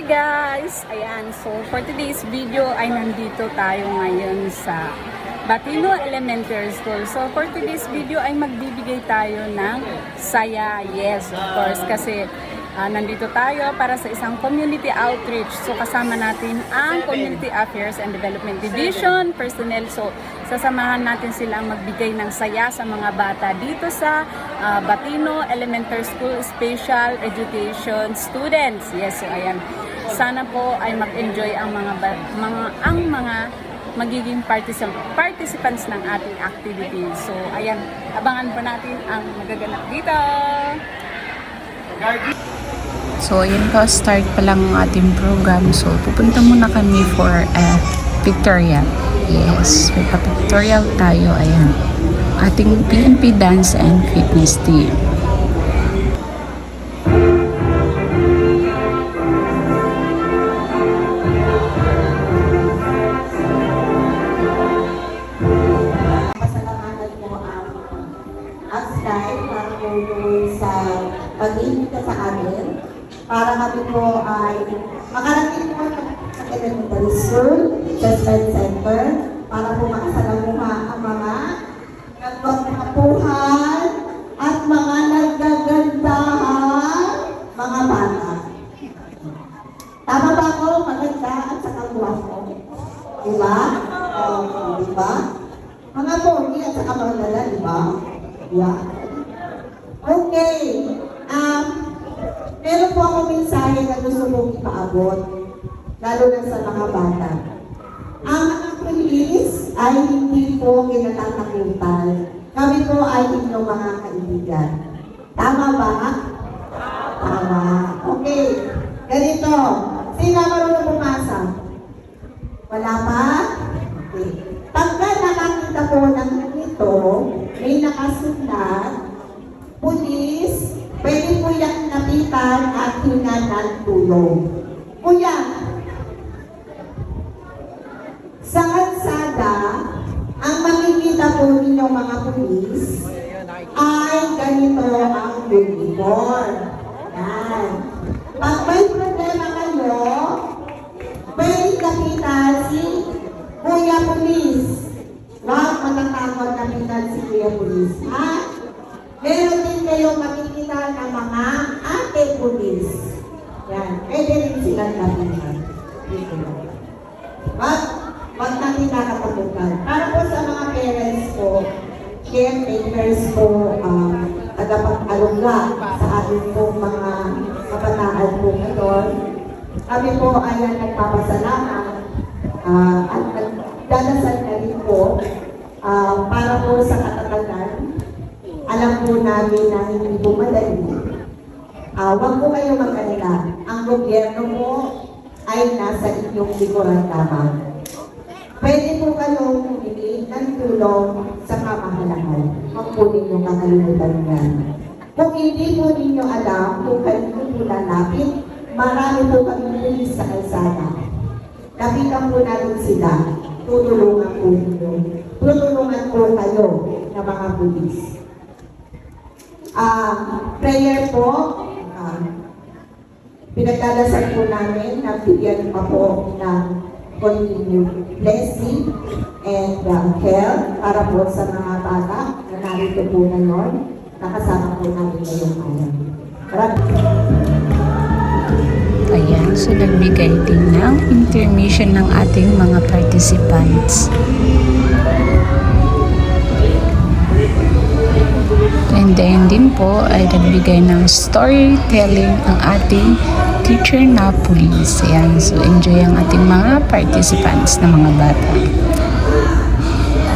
guys! Ayan, so for today's video ay nandito tayo ngayon sa Batino Elementary School. So for today's video ay magbibigay tayo ng saya. Yes, of course, kasi nandito tayo para sa isang community outreach. So kasama natin ang Community Affairs and Development Division personnel. So sasamahan natin silang magbigay ng saya sa mga bata dito sa Batino Elementary School Special Education Students. Yes, so ayan. Sana po ay mag-enjoy ang mga magiging participants ng ating activity. So ayan, abangan po natin ang magaganap dito. So, ayan po, start pa lang ang ating program. So, pupunta muna kami for a pictorial. Yes, may pa-pictorial tayo. Ayan, ating PNP Dance and Fitness Team. Pasalamatan po ang Axel para po sa pag-iinita sa amin. Para kami po ay makarating po sa elementary school, Chestnut Center, para po makasalamuha ang mga nagpapakapuhan at mga nagagandahang mga bata. Tama ba ako? Maganda at saka guwapo. Diba? Diba? Mga pogi at saka mga dala, diba? Yeah. Okay. Meron po akong mensahe na gusto kong ipaabot, lalo na sa mga bata. Ang mga pulis ay hindi po kinatatakutan. Kami po ay inyong mga kaibigan. Tama ba? Tama. Okay. Ganito. Sino marunong pumasa? Wala pa? Okay. Pagka nakakita po ng ito, may nakasulat, pulis, pwede po yung napitan at hinga ng tulong. Kuya, sa kalsada, ang makikita po ninyong mga pulis ay ganito ang uniform. Yan. Pag may problema kayo, pwede napitan si Kuya Pulis. Huwag matatakot napitan si Kuya Pulis. Ha? Meron din kayong makikita ng mga ate pulis. Yan. Pwede rin silang lapitan. Wag natin nakapagpukan. Para po sa mga parents po, caretakers po, tagapag-alungga sa ating po mga kabataan po ngayon, kami po ay nagpapasalamat at nagdadasal na rin po para po sa katatagan. Alam po namin na hindi po madali. Huwag po kayo mag-alala. Ang gobyerno po ay nasa inyong likuran lamang. Pwede po kayong humingi ng tulong sa pamahalahan. Huwag po ninyong kakalimutan yan. Kung hindi po ninyo alam kung kanino po lalapit, marami po kami pulis sa kalsada. Lapitan po natin sila. Tutulungan po ninyo. Tutulungan po kayo na mga pulis. Prayer po, pinagdadasal po namin na bigyan pa po ng continued blessing and health para po sa mga bata na narito po ngayon, nakasama po namin ngayong araw. Ayan, so nagbigay din ng intermission ng ating mga participants. And then din po ay nagbigay ng storytelling ang ating teacher na pulis. Ayan, so enjoy ang ating mga participants na mga bata.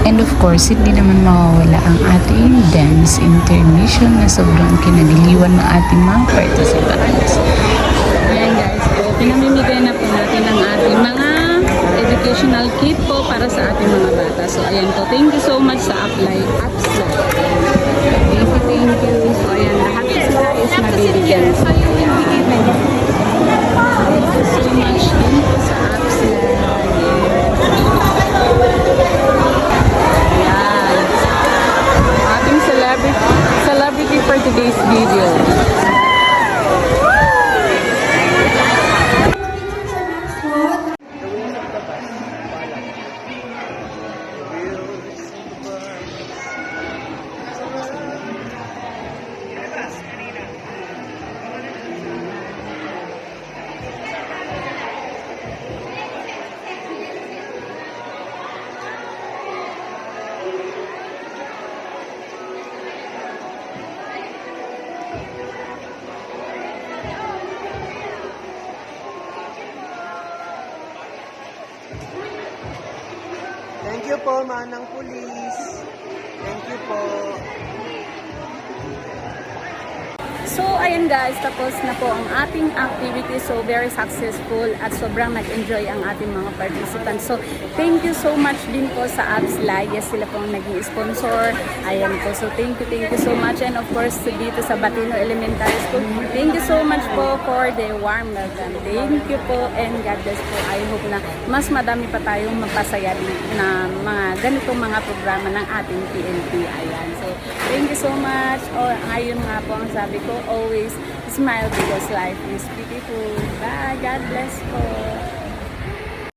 And of course, hindi naman mawawala ang ating dance intermission na sobrang kinagiliwan ng ating mga participants. Ayan guys, so pinamimigay na po natin ang ating mga educational kit po para sa ating mga bata. So ayan po, thank you so much sa Apply. Thank you. So ayan, lahat sila is nabibigyan. So ayan. Thank you so much din po sa Apply. Ayan. Ating celebrity for today's video. po, Manang Pulis. Thank you po. So, ayan guys, tapos na po ang ating activity. So, very successful at sobrang nag-enjoy ang ating mga participants. So, thank you so much din po sa Abs Yes, sila pong naging sponsor. Ayan po. So, thank you so much. And of course, dito sa Batino Elementary School, thank you so much po for the warm welcome. Thank you po and God bless po. I hope na mas madami pa tayong mapasaya din na mga ganitong mga programa ng ating PNP. Ayan. So, thank you so much. O, ngayon nga po ang sabi ko, always smile because life is beautiful. Bye. God bless po.